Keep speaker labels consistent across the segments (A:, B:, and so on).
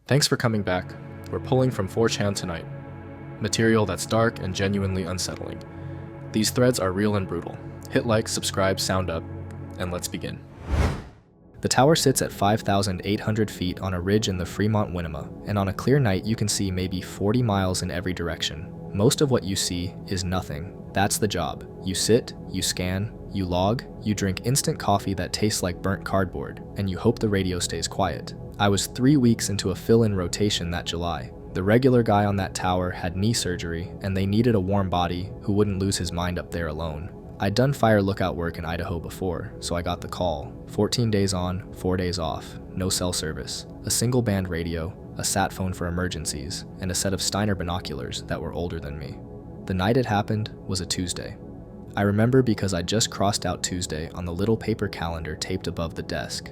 A: Thanks for coming back. We're pulling from 4chan tonight. Material that's dark and genuinely unsettling. These threads are real and brutal. Hit like, subscribe, sound up, and let's begin. The tower sits at 5,800 feet on a ridge in the Fremont Winema, and on a clear night you can see maybe 40 miles in every direction. Most of what you see is nothing. That's the job. You sit, you scan, you log, you drink instant coffee that tastes like burnt cardboard, and you hope the radio stays quiet. I was 3 weeks into a fill-in rotation that July. The regular guy on that tower had knee surgery, and they needed a warm body who wouldn't lose his mind up there alone. I'd done fire lookout work in Idaho before, so I got the call. 14 days on, 4 days off, no cell service, a single band radio, a sat phone for emergencies, and a set of Steiner binoculars that were older than me. The night it happened was a Tuesday. I remember because I just crossed out Tuesday on the little paper calendar taped above the desk.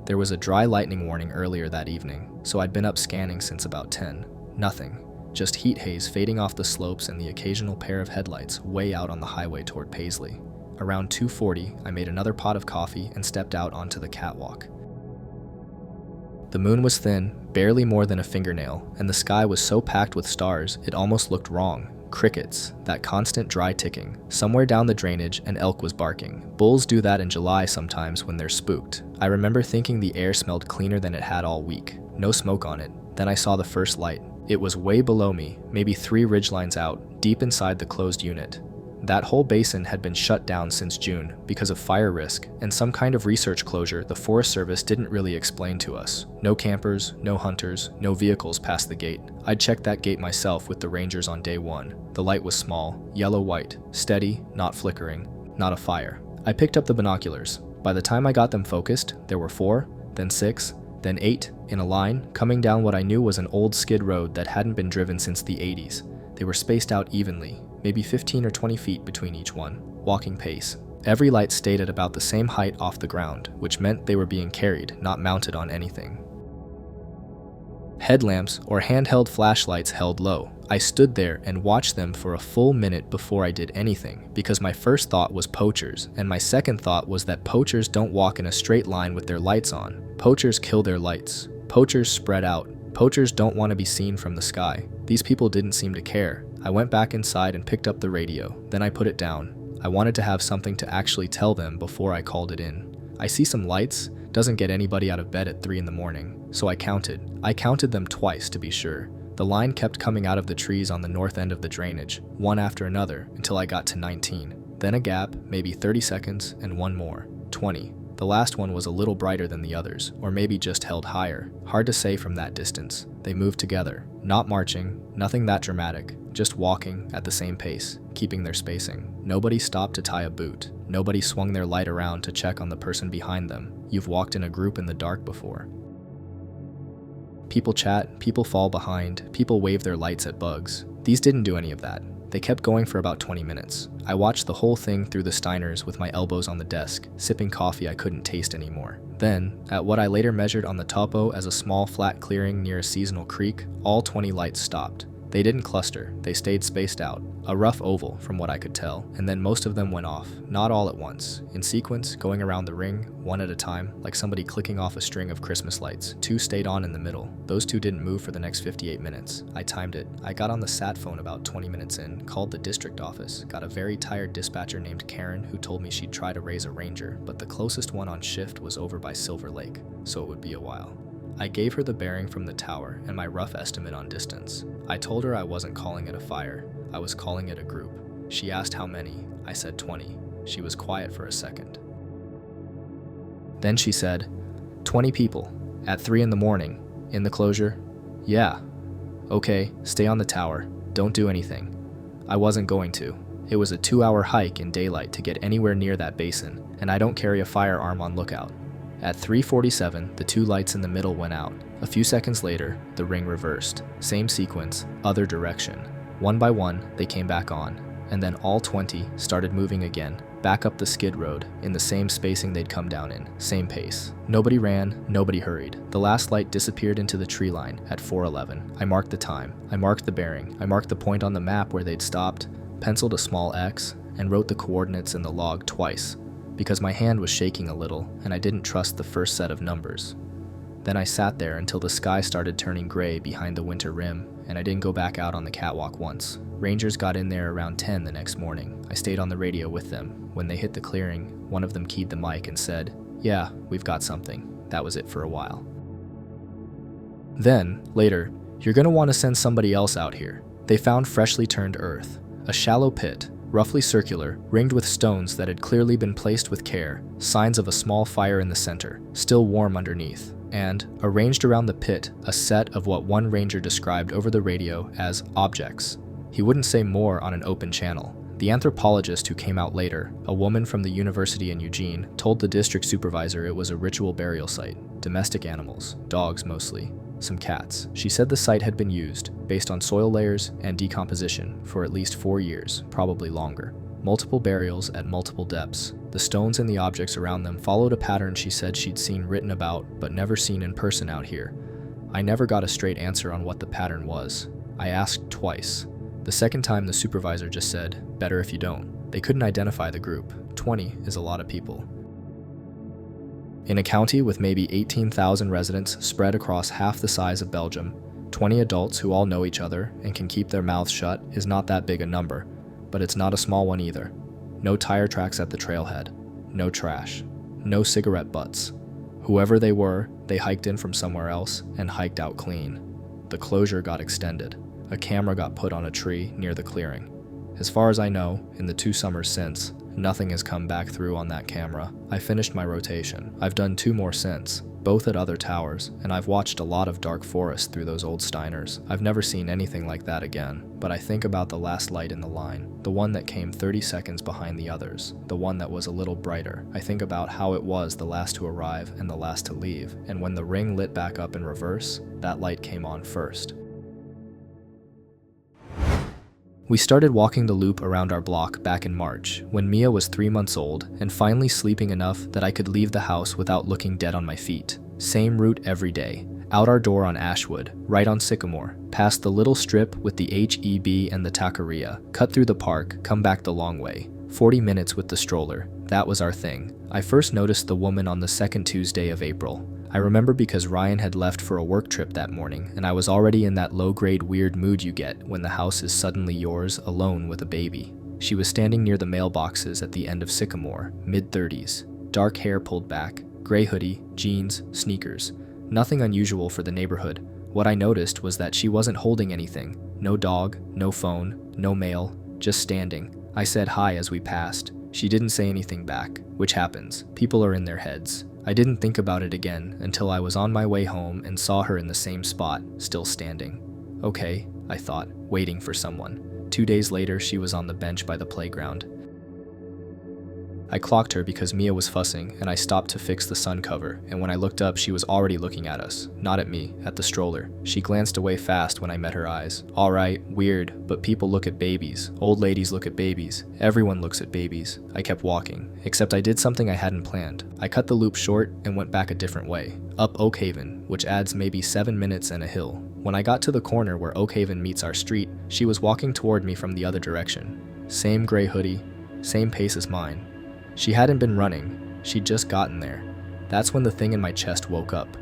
A: There was a dry lightning warning earlier that evening, so I'd been up scanning since about 10. Nothing. Just heat haze fading off the slopes and the occasional pair of headlights way out on the highway toward Paisley. Around 2:40, I made another pot of coffee and stepped out onto the catwalk. The moon was thin, barely more than a fingernail, and the sky was so packed with stars it almost looked wrong. Crickets, that constant dry ticking. Somewhere down the drainage, an elk was barking. Bulls do that in July sometimes when they're spooked. I remember thinking the air smelled cleaner than it had all week. No smoke on it. Then I saw the first light. It was way below me, maybe 3 ridgelines out, deep inside the closed unit. That whole basin had been shut down since June because of fire risk and some kind of research closure the Forest Service didn't really explain to us. No campers, no hunters, no vehicles past the gate. I'd checked that gate myself with the rangers on day 1. The light was small, yellow-white, steady, not flickering, not a fire. I picked up the binoculars. By the time I got them focused, there were 4, then 6, then 8, in a line, coming down what I knew was an old skid road that hadn't been driven since the 80s. They were spaced out evenly, maybe 15 or 20 feet between each one, walking pace. Every light stayed at about the same height off the ground, which meant they were being carried, not mounted on anything. Headlamps or handheld flashlights held low. I stood there and watched them for a full minute before I did anything, because my first thought was poachers, and my second thought was that poachers don't walk in a straight line with their lights on. Poachers kill their lights. Poachers spread out. Poachers don't want to be seen from the sky. These people didn't seem to care. I went back inside and picked up the radio. Then I put it down. I wanted to have something to actually tell them before I called it in. I see some lights. Doesn't get anybody out of bed at 3 in the morning. So I counted. I counted them twice to be sure. The line kept coming out of the trees on the north end of the drainage, one after another, until I got to 19. Then a gap, maybe 30 seconds, and one more. 20. The last one was a little brighter than the others, or maybe just held higher. Hard to say from that distance. They moved together. Not marching, nothing that dramatic, just walking at the same pace, keeping their spacing. Nobody stopped to tie a boot. Nobody swung their light around to check on the person behind them. You've walked in a group in the dark before. People chat, people fall behind, people wave their lights at bugs. These didn't do any of that. They kept going for about 20 minutes. I watched the whole thing through the Steiners with my elbows on the desk, sipping coffee I couldn't taste anymore. Then, at what I later measured on the topo as a small flat clearing near a seasonal creek, all 20 lights stopped. They didn't cluster, they stayed spaced out, a rough oval from what I could tell, and then most of them went off, not all at once, in sequence, going around the ring, one at a time, like somebody clicking off a string of Christmas lights. 2 stayed on in the middle. Those 2 didn't move for the next 58 minutes. I timed it. I got on the sat phone about 20 minutes in, called the district office, got a very tired dispatcher named Karen who told me she'd try to raise a ranger, but the closest one on shift was over by Silver Lake, so it would be a while. I gave her the bearing from the tower and my rough estimate on distance. I told her I wasn't calling it a fire, I was calling it a group. She asked how many. I said 20. She was quiet for a second. Then she said, 20 people, at 3 in the morning, in the closure? Yeah. Okay, stay on the tower, don't do anything. I wasn't going to. It was a 2-hour hike in daylight to get anywhere near that basin, and I don't carry a firearm on lookout. At 3:47, the 2 lights in the middle went out. A few seconds later, the ring reversed. Same sequence, other direction. One by one, they came back on, and then all 20 started moving again, back up the skid road, in the same spacing they'd come down in, same pace. Nobody ran, nobody hurried. The last light disappeared into the tree line at 4:11. I marked the time, I marked the bearing, I marked the point on the map where they'd stopped, penciled a small X, and wrote the coordinates in the log twice, because my hand was shaking a little and I didn't trust the first set of numbers. Then I sat there until the sky started turning gray behind the winter rim, and I didn't go back out on the catwalk once. Rangers got in there around 10 the next morning. I stayed on the radio with them. When they hit the clearing, one of them keyed the mic and said, "Yeah, we've got something." That was it for a while. Then, later, "You're gonna want to send somebody else out here." They found freshly turned earth, a shallow pit, roughly circular, ringed with stones that had clearly been placed with care, signs of a small fire in the center, still warm underneath, and, arranged around the pit, a set of what one ranger described over the radio as objects. He wouldn't say more on an open channel. The anthropologist who came out later, a woman from the university in Eugene, told the district supervisor it was a ritual burial site, domestic animals, dogs mostly, some cats. She said the site had been used, based on soil layers and decomposition, for at least 4 years, probably longer. Multiple burials at multiple depths. The stones and the objects around them followed a pattern she said she'd seen written about, but never seen in person out here. I never got a straight answer on what the pattern was. I asked twice. The second time the supervisor just said, "Better if you don't." They couldn't identify the group. 20 is a lot of people. In a county with maybe 18,000 residents spread across half the size of Belgium, 20 adults who all know each other and can keep their mouths shut is not that big a number, but it's not a small one either. No tire tracks at the trailhead, no trash, no cigarette butts. Whoever they were, they hiked in from somewhere else and hiked out clean. The closure got extended. A camera got put on a tree near the clearing. As far as I know, in the 2 summers since, nothing has come back through on that camera. I finished my rotation. I've done 2 more since, both at other towers, and I've watched a lot of dark forest through those old Steiners. I've never seen anything like that again, but I think about the last light in the line, the one that came 30 seconds behind the others, the one that was a little brighter. I think about how it was the last to arrive and the last to leave, and when the ring lit back up in reverse, that light came on first. We started walking the loop around our block back in March, when Mia was 3 months old and finally sleeping enough that I could leave the house without looking dead on my feet. Same route every day. Out our door on Ashwood, right on Sycamore, past the little strip with the HEB and the taqueria, cut through the park, come back the long way. 40 minutes with the stroller. That was our thing. I first noticed the woman on the second Tuesday of April. I remember because Ryan had left for a work trip that morning, and I was already in that low-grade weird mood you get when the house is suddenly yours alone with a baby. She was standing near the mailboxes at the end of Sycamore, mid-30s, dark hair pulled back, gray hoodie, jeans, sneakers. Nothing unusual for the neighborhood. What I noticed was that she wasn't holding anything. No dog, no phone, no mail, just standing. I said hi as we passed. She didn't say anything back, which happens. People are in their heads. I didn't think about it again until I was on my way home and saw her in the same spot, still standing. Okay, I thought, waiting for someone. 2 days later, she was on the bench by the playground. I clocked her because Mia was fussing, and I stopped to fix the sun cover, and when I looked up, she was already looking at us. Not at me, at the stroller. She glanced away fast when I met her eyes. Alright, weird, but people look at babies. Old ladies look at babies. Everyone looks at babies. I kept walking, except I did something I hadn't planned. I cut the loop short and went back a different way, up Oak Haven, which adds maybe 7 minutes and a hill. When I got to the corner where Oak Haven meets our street, she was walking toward me from the other direction. Same gray hoodie, same pace as mine. She hadn't been running, she'd just gotten there. That's when the thing in my chest woke up.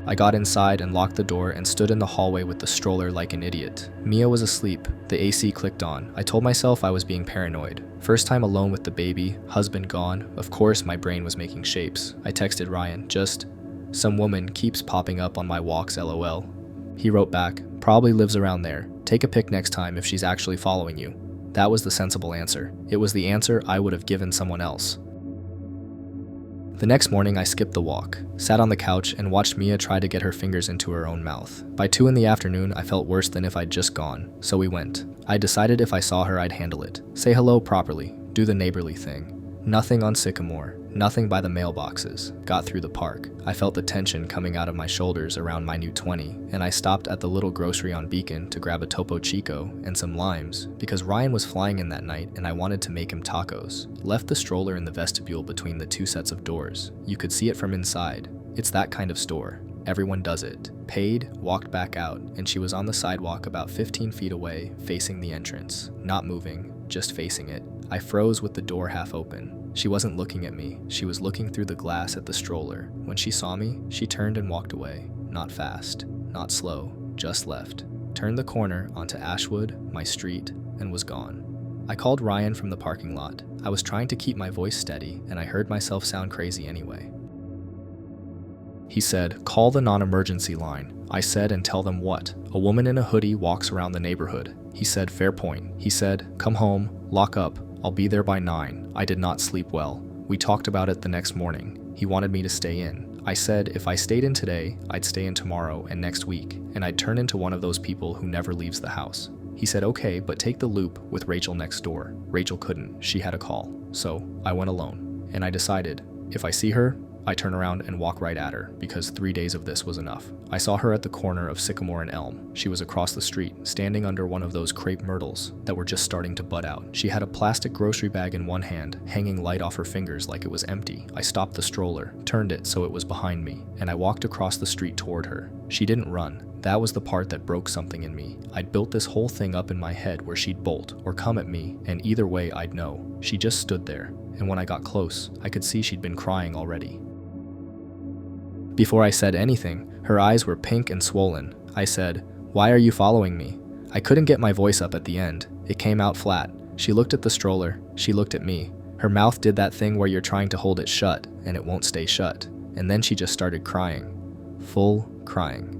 A: I got inside and locked the door and stood in the hallway with the stroller like an idiot. Mia was asleep, the AC clicked on. I told myself I was being paranoid. First time alone with the baby, husband gone, of course my brain was making shapes. I texted Ryan, just, "Some woman keeps popping up on my walks LOL. He wrote back, "Probably lives around there. Take a pic next time if she's actually following you." That was the sensible answer. It was the answer I would have given someone else. The next morning I skipped the walk, sat on the couch and watched Mia try to get her fingers into her own mouth. By 2 in the afternoon I felt worse than if I'd just gone, so we went. I decided if I saw her I'd handle it. Say hello properly, do the neighborly thing. Nothing on Sycamore, nothing by the mailboxes. Got through the park. I felt the tension coming out of my shoulders around my new 20, and I stopped at the little grocery on Beacon to grab a Topo Chico and some limes, because Ryan was flying in that night and I wanted to make him tacos. Left the stroller in the vestibule between the 2 sets of doors. You could see it from inside. It's that kind of store. Everyone does it. Paid, walked back out, and she was on the sidewalk about 15 feet away, facing the entrance. Not moving, just facing it. I froze with the door half open. She wasn't looking at me, she was looking through the glass at the stroller. When she saw me, she turned and walked away. not fast, not slow, just left. Turned the corner onto Ashwood, my street, and was gone. I called Ryan from the parking lot. I was trying to keep my voice steady, and I heard myself sound crazy anyway. He said, "Call the non-emergency line." I said, "And tell them what?" "A woman in a hoodie walks around the neighborhood." He said, "Fair point." He said, "Come home, lock up. I'll be there by 9. I did not sleep well. We talked about it the next morning. He wanted me to stay in. I said if I stayed in today, I'd stay in tomorrow and next week, and I'd turn into one of those people who never leaves the house. He said, "Okay, but take the loop with Rachel next door." Rachel couldn't. She had a call. So I went alone, and I decided, if I see her, I turn around and walk right at her, because 3 days of this was enough. I saw her at the corner of Sycamore and Elm. She was across the street, standing under one of those crepe myrtles that were just starting to bud out. She had a plastic grocery bag in one hand, hanging light off her fingers like it was empty. I stopped the stroller, turned it so it was behind me, and I walked across the street toward her. She didn't run. That was the part that broke something in me. I'd built this whole thing up in my head where she'd bolt or come at me, and either way I'd know. She just stood there, and when I got close, I could see she'd been crying already. Before I said anything, her eyes were pink and swollen. I said, "Why are you following me?" I couldn't get my voice up at the end. It came out flat. She looked at the stroller. She looked at me. Her mouth did that thing where you're trying to hold it shut, and it won't stay shut. And then she just started crying. Full crying.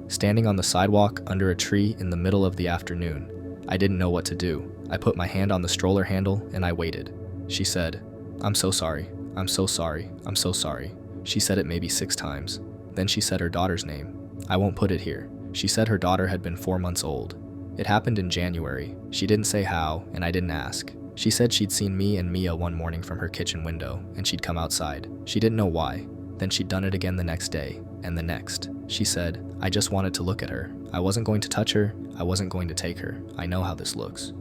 A: Standing on the sidewalk under a tree in the middle of the afternoon. I didn't know what to do. I put my hand on the stroller handle and I waited. She said, "I'm so sorry. I'm so sorry. I'm so sorry." She said it maybe 6 times. Then she said her daughter's name. I won't put it here. She said her daughter had been 4 months old. It happened in January. She didn't say how, and I didn't ask. She said she'd seen me and Mia one morning from her kitchen window, and she'd come outside. She didn't know why. Then she'd done it again the next day, and the next. She said, "I just wanted to look at her. I wasn't going to touch her. I wasn't going to take her. I know how this looks."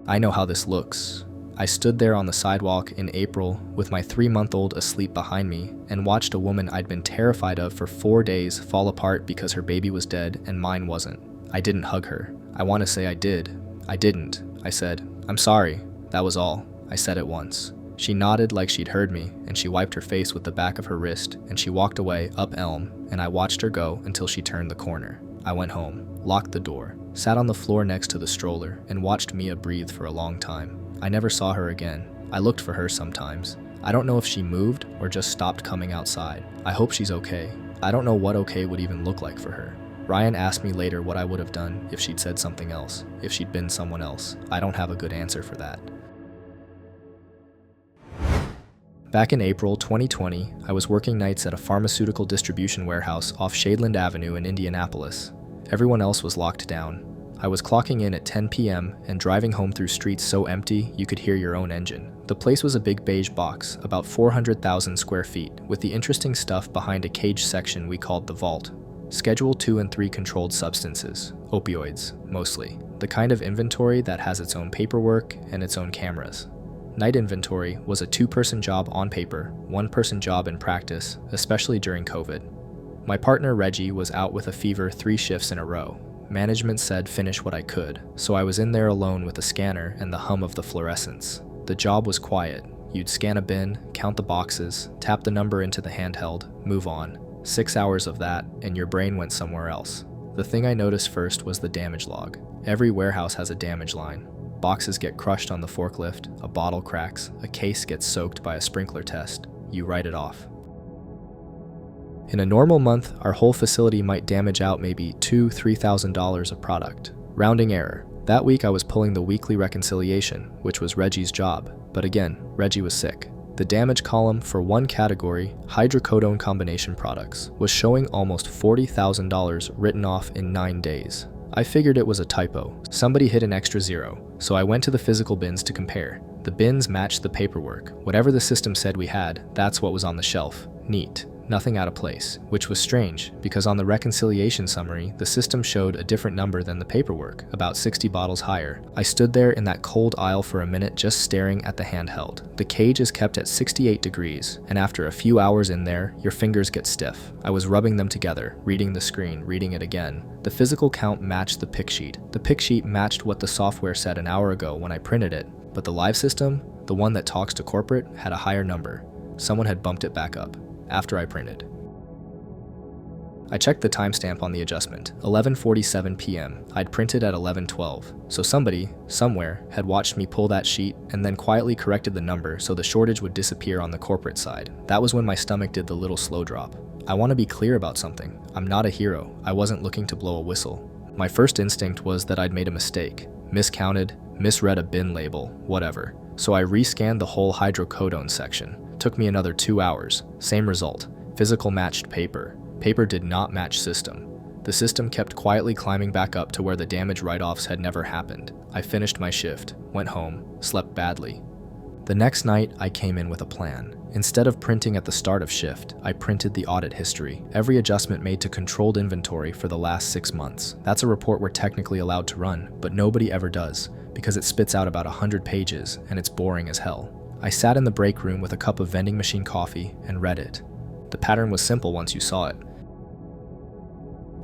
A: I know how this looks. I stood there on the sidewalk in April with my 3-month-old asleep behind me and watched a woman I'd been terrified of for 4 days fall apart because her baby was dead and mine wasn't. I didn't hug her. I want to say I did. I didn't. I said, "I'm sorry." That was all. I said it once. She nodded like she'd heard me, and she wiped her face with the back of her wrist, and she walked away up Elm, and I watched her go until she turned the corner. I went home, locked the door, sat on the floor next to the stroller, and watched Mia breathe for a long time. I never saw her again. I looked for her sometimes. I don't know if she moved or just stopped coming outside. I hope she's okay. I don't know what okay would even look like for her. Ryan asked me later what I would have done if she'd said something else, if she'd been someone else. I don't have a good answer for that. Back in April 2020, I was working nights at a pharmaceutical distribution warehouse off Shadeland Avenue in Indianapolis. Everyone else was locked down. I was clocking in at 10 p.m. and driving home through streets so empty you could hear your own engine. The place was a big beige box, about 400,000 square feet, with the interesting stuff behind a cage section we called the vault. Schedule 2 and 3 controlled substances, opioids, mostly. The kind of inventory that has its own paperwork and its own cameras. Night inventory was a 2-person job on paper, 1-person job in practice, especially during COVID. My partner Reggie was out with a fever 3 shifts in a row. Management said finish what I could, so I was in there alone with a scanner and the hum of the fluorescents. The job was quiet. You'd scan a bin, count the boxes, tap the number into the handheld, move on. 6 hours of that, and your brain went somewhere else. The thing I noticed first was the damage log. Every warehouse has a damage line. Boxes get crushed on the forklift, a bottle cracks, a case gets soaked by a sprinkler test. You write it off. In a normal month, our whole facility might damage out maybe $2,000–$3,000 of product. Rounding error. That week I was pulling the weekly reconciliation, which was Reggie's job. But again, Reggie was sick. The damage column for one category, hydrocodone combination products, was showing almost $40,000 written off in 9 days. I figured it was a typo. Somebody hit an extra 0, so I went to the physical bins to compare. The bins matched the paperwork. Whatever the system said we had, that's what was on the shelf. Neat. Nothing out of place, which was strange, because on the reconciliation summary, the system showed a different number than the paperwork, about 60 bottles higher. I stood there in that cold aisle for a minute just staring at the handheld. The cage is kept at 68 degrees, and after a few hours in there, your fingers get stiff. I was rubbing them together, reading the screen, reading it again. The physical count matched the pick sheet. The pick sheet matched what the software said an hour ago when I printed it, but the live system, the one that talks to corporate, had a higher number. Someone had bumped it back up. After I printed. I checked the timestamp on the adjustment, 11:47 p.m. I'd printed at 11:12, so somebody, somewhere, had watched me pull that sheet and then quietly corrected the number so the shortage would disappear on the corporate side. That was when my stomach did the little slow drop. I want to be clear about something. I'm not a hero. I wasn't looking to blow a whistle. My first instinct was that I'd made a mistake, miscounted, misread a bin label, whatever. So I rescanned the whole hydrocodone section. Took me another 2 hours. Same result. Physical matched paper. Paper did not match system. The system kept quietly climbing back up to where the damage write-offs had never happened. I finished my shift, went home, slept badly. The next night, I came in with a plan. Instead of printing at the start of shift, I printed the audit history, every adjustment made to controlled inventory for the last 6 months. That's a report we're technically allowed to run, but nobody ever does, because it spits out about 100 pages, and it's boring as hell. I sat in the break room with a cup of vending machine coffee and read it. The pattern was simple once you saw it.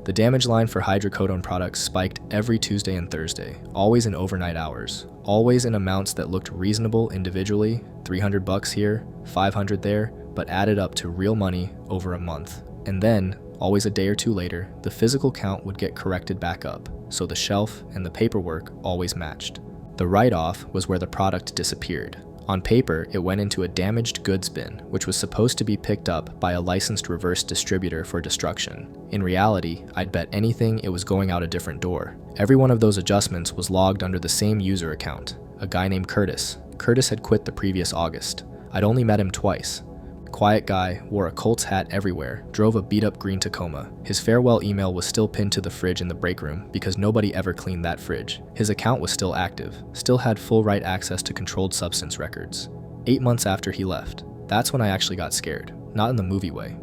A: The damage line for hydrocodone products spiked every Tuesday and Thursday, always in overnight hours, always in amounts that looked reasonable individually, $300 here, $500 there, but added up to real money over a month. And then, always a day or two later, the physical count would get corrected back up, so the shelf and the paperwork always matched. The write-off was where the product disappeared. On paper, it went into a damaged goods bin, which was supposed to be picked up by a licensed reverse distributor for destruction. In reality, I'd bet anything it was going out a different door. Every one of those adjustments was logged under the same user account, a guy named Curtis. Curtis had quit the previous August. I'd only met him twice. Quiet guy, wore a Colts hat everywhere, drove a beat-up green Tacoma. His farewell email was still pinned to the fridge in the break room because nobody ever cleaned that fridge. His account was still active, still had full right access to controlled substance records. 8 months after he left, that's when I actually got scared, not in the movie way.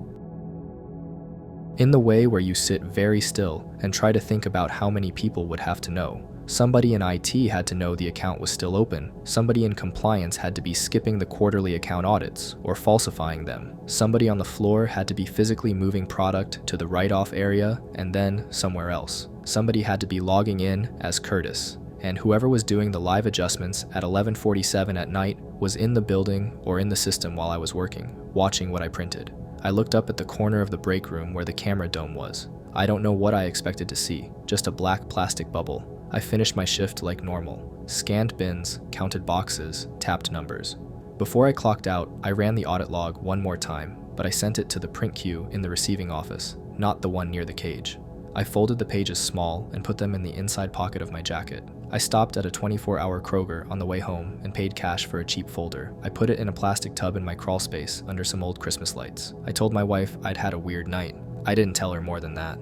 A: In the way where you sit very still and try to think about how many people would have to know. Somebody in IT had to know the account was still open. Somebody in compliance had to be skipping the quarterly account audits or falsifying them. Somebody on the floor had to be physically moving product to the write-off area and then somewhere else. Somebody had to be logging in as Curtis. And whoever was doing the live adjustments at 11:47 at night was in the building or in the system while I was working, watching what I printed. I looked up at the corner of the break room where the camera dome was. I don't know what I expected to see, just a black plastic bubble. I finished my shift like normal, scanned bins, counted boxes, tapped numbers. Before I clocked out, I ran the audit log one more time, but I sent it to the print queue in the receiving office, not the one near the cage. I folded the pages small and put them in the inside pocket of my jacket. I stopped at a 24-hour Kroger on the way home and paid cash for a cheap folder. I put it in a plastic tub in my crawl space under some old Christmas lights. I told my wife I'd had a weird night. I didn't tell her more than that.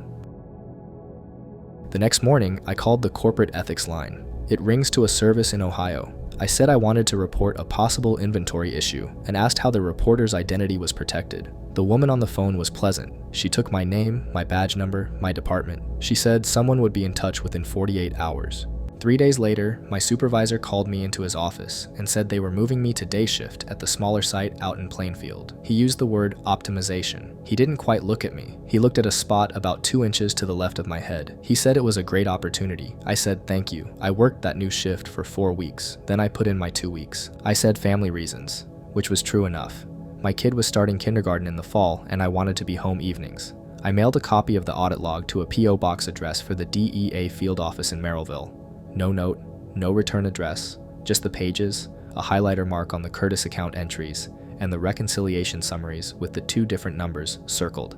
A: The next morning, I called the corporate ethics line. It rings to a service in Ohio. I said I wanted to report a possible inventory issue and asked how the reporter's identity was protected. The woman on the phone was pleasant. She took my name, my badge number, my department. She said someone would be in touch within 48 hours. 3 days later, my supervisor called me into his office and said they were moving me to day shift at the smaller site out in Plainfield. He used the word optimization. He didn't quite look at me. He looked at a spot about 2 inches to the left of my head. He said it was a great opportunity. I said thank you. I worked that new shift for 4 weeks. Then I put in my 2 weeks. I said family reasons, which was true enough. My kid was starting kindergarten in the fall and I wanted to be home evenings. I mailed a copy of the audit log to a P.O. box address for the DEA field office in Merrillville. No note, no return address, just the pages, a highlighter mark on the Curtis account entries, and the reconciliation summaries with the 2 different numbers circled.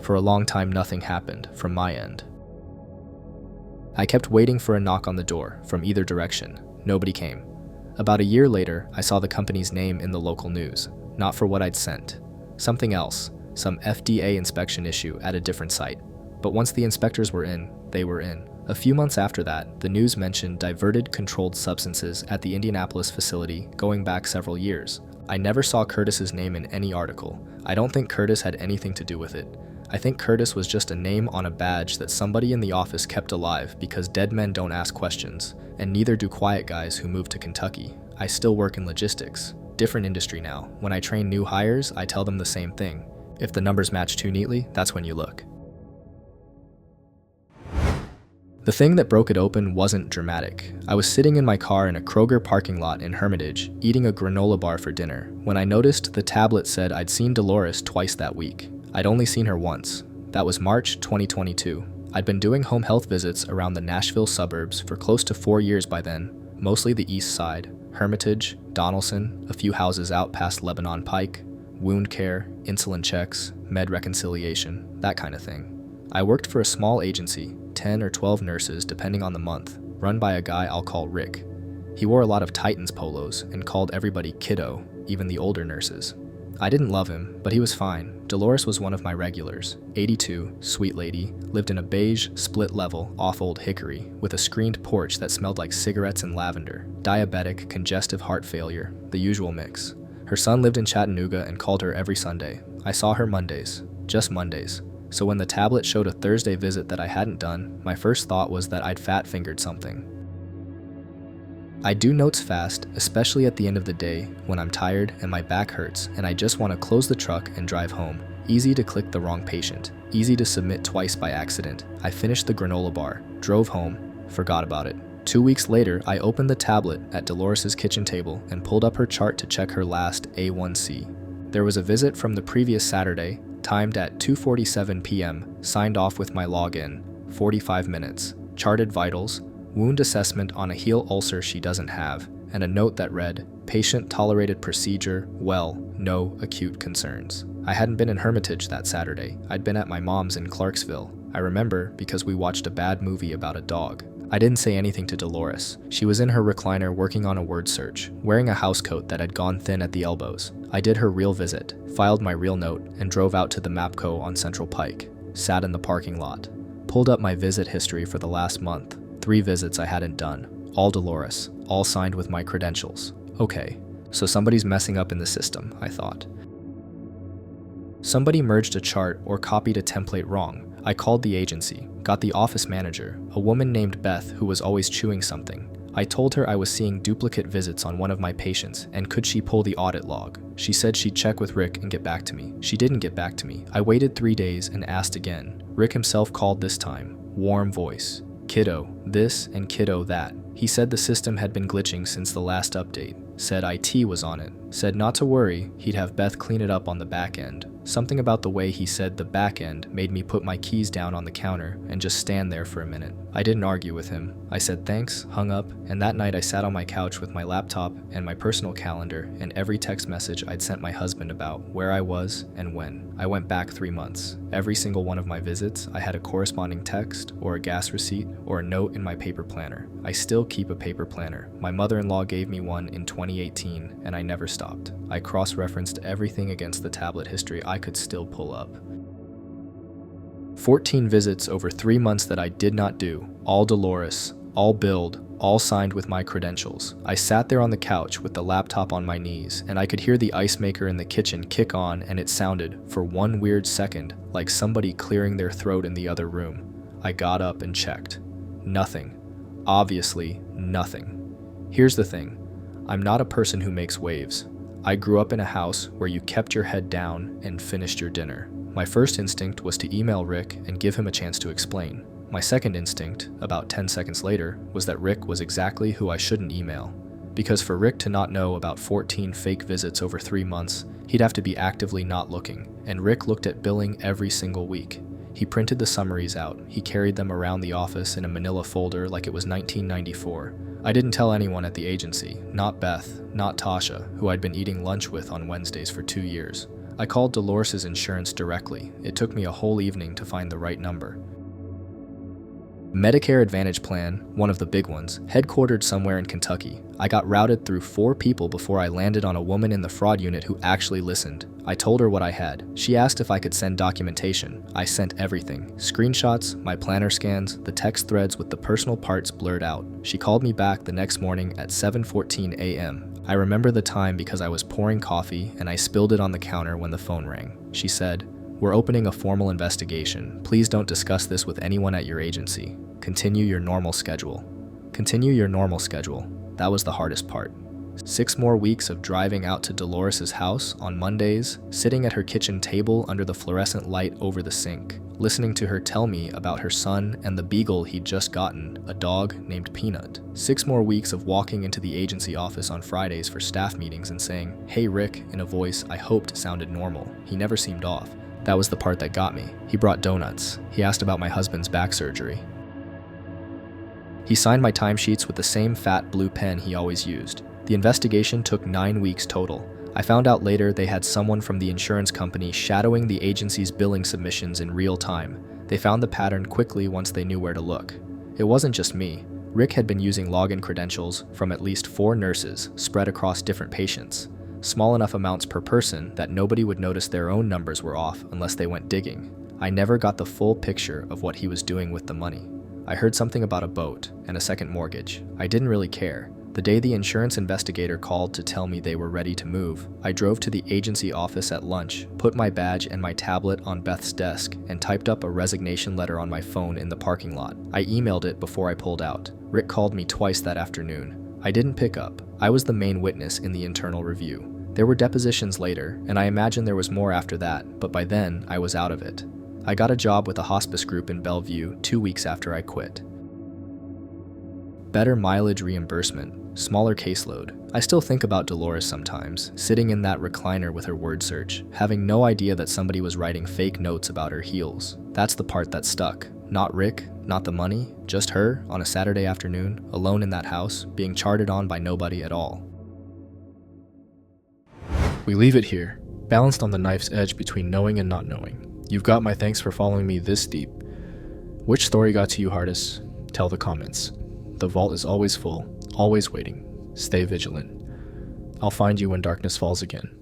A: For a long time, nothing happened from my end. I kept waiting for a knock on the door from either direction. Nobody came. About a year later, I saw the company's name in the local news, not for what I'd sent. Something else, some FDA inspection issue at a different site. But once the inspectors were in, they were in. A few months after that, the news mentioned diverted controlled substances at the Indianapolis facility going back several years. I never saw Curtis's name in any article. I don't think Curtis had anything to do with it. I think Curtis was just a name on a badge that somebody in the office kept alive because dead men don't ask questions, and neither do quiet guys who moved to Kentucky. I still work in logistics. Different industry now. When I train new hires, I tell them the same thing. If the numbers match too neatly, that's when you look. The thing that broke it open wasn't dramatic. I was sitting in my car in a Kroger parking lot in Hermitage, eating a granola bar for dinner, when I noticed the tablet said I'd seen Dolores twice that week. I'd only seen her once. That was March 2022. I'd been doing home health visits around the Nashville suburbs for close to 4 years by then, mostly the east side, Hermitage, Donelson, a few houses out past Lebanon Pike, wound care, insulin checks, med reconciliation, that kind of thing. I worked for a small agency, 10 or 12 nurses depending on the month, run by a guy I'll call Rick. He wore a lot of Titans polos and called everybody kiddo, even the older nurses. I didn't love him, but he was fine. Dolores was one of my regulars, 82, sweet lady, lived in a beige, split-level, off Old Hickory, with a screened porch that smelled like cigarettes and lavender, diabetic, congestive heart failure, the usual mix. Her son lived in Chattanooga and called her every Sunday. I saw her Mondays, just Mondays. So when the tablet showed a Thursday visit that I hadn't done, my first thought was that I'd fat-fingered something. I do notes fast, especially at the end of the day when I'm tired and my back hurts and I just want to close the truck and drive home. Easy to click the wrong patient. Easy to submit twice by accident. I finished the granola bar, drove home, forgot about it. 2 weeks later, I opened the tablet at Dolores's kitchen table and pulled up her chart to check her last A1C. There was a visit from the previous Saturday, timed at 2:47 p.m., signed off with my login, 45 minutes, charted vitals, wound assessment on a heel ulcer she doesn't have, and a note that read, patient tolerated procedure, well, no acute concerns. I hadn't been in Hermitage that Saturday. I'd been at my mom's in Clarksville. I remember because we watched a bad movie about a dog. I didn't say anything to Dolores. She was in her recliner working on a word search, wearing a housecoat that had gone thin at the elbows. I did her real visit, filed my real note, and drove out to the MAPCO on Central Pike. Sat in the parking lot. Pulled up my visit history for the last month. 3 visits I hadn't done. All Dolores. All signed with my credentials. Okay, so somebody's messing up in the system, I thought. Somebody merged a chart or copied a template wrong. I called the agency, got the office manager, a woman named Beth who was always chewing something. I told her I was seeing duplicate visits on one of my patients and could she pull the audit log. She said she'd check with Rick and get back to me. She didn't get back to me. I waited 3 days and asked again. Rick himself called this time. Warm voice. Kiddo this and kiddo that. He said the system had been glitching since the last update. Said IT was on it. Said not to worry, he'd have Beth clean it up on the back end. Something about the way he said the back end made me put my keys down on the counter and just stand there for a minute. I didn't argue with him. I said thanks, hung up, and that night I sat on my couch with my laptop and my personal calendar and every text message I'd sent my husband about where I was and when. I went back 3 months. Every single one of my visits, I had a corresponding text or a gas receipt or a note in my paper planner. I still keep a paper planner. My mother-in-law gave me one in 2018 and I never stopped. I cross-referenced everything against the tablet history I could still pull up. 14 visits over 3 months that I did not do, all Dolores, all billed, all signed with my credentials. I sat there on the couch with the laptop on my knees, and I could hear the ice maker in the kitchen kick on, and it sounded, for one weird second, like somebody clearing their throat in the other room. I got up and checked. Nothing. Obviously, nothing. Here's the thing. I'm not a person who makes waves. I grew up in a house where you kept your head down and finished your dinner. My first instinct was to email Rick and give him a chance to explain. My second instinct, about 10 seconds later, was that Rick was exactly who I shouldn't email. Because for Rick to not know about 14 fake visits over 3 months, he'd have to be actively not looking, and Rick looked at billing every single week. He printed the summaries out. He carried them around the office in a manila folder like it was 1994. I didn't tell anyone at the agency, not Beth, not Tasha, who I'd been eating lunch with on Wednesdays for 2 years. I called Dolores's insurance directly. It took me a whole evening to find the right number. Medicare Advantage plan, one of the big ones, headquartered somewhere in Kentucky. I got routed through 4 people before I landed on a woman in the fraud unit who actually listened. I told her what I had. She asked if I could send documentation. I sent everything. Screenshots, my planner scans, the text threads with the personal parts blurred out. She called me back the next morning at 7:14 a.m. I remember the time because I was pouring coffee and I spilled it on the counter when the phone rang. She said, "We're opening a formal investigation. Please don't discuss this with anyone at your agency. Continue your normal schedule." Continue your normal schedule. That was the hardest part. 6 more weeks of driving out to Dolores's house on Mondays, sitting at her kitchen table under the fluorescent light over the sink, listening to her tell me about her son and the beagle he'd just gotten, a dog named Peanut. 6 more weeks of walking into the agency office on Fridays for staff meetings and saying, "Hey Rick," in a voice I hoped sounded normal. He never seemed off. That was the part that got me. He brought donuts. He asked about my husband's back surgery. He signed my timesheets with the same fat blue pen he always used. The investigation took 9 weeks total. I found out later they had someone from the insurance company shadowing the agency's billing submissions in real time. They found the pattern quickly once they knew where to look. It wasn't just me. Rick had been using login credentials from at least 4 nurses spread across different patients, small enough amounts per person that nobody would notice their own numbers were off unless they went digging. I never got the full picture of what he was doing with the money. I heard something about a boat and a second mortgage. I didn't really care. The day the insurance investigator called to tell me they were ready to move, I drove to the agency office at lunch, put my badge and my tablet on Beth's desk, and typed up a resignation letter on my phone in the parking lot. I emailed it before I pulled out. Rick called me twice that afternoon. I didn't pick up. I was the main witness in the internal review. There were depositions later, and I imagine there was more after that, but by then, I was out of it. I got a job with a hospice group in Bellevue 2 weeks after I quit. Better mileage reimbursement, smaller caseload. I still think about Dolores sometimes, sitting in that recliner with her word search, having no idea that somebody was writing fake notes about her heels. That's the part that stuck. Not Rick, not the money, just her on a Saturday afternoon, alone in that house, being charted on by nobody at all.
B: We leave it here, balanced on the knife's edge between knowing and not knowing. You've got my thanks for following me this deep. Which story got to you hardest? Tell the comments. The vault is always full, always waiting. Stay vigilant. I'll find you when darkness falls again.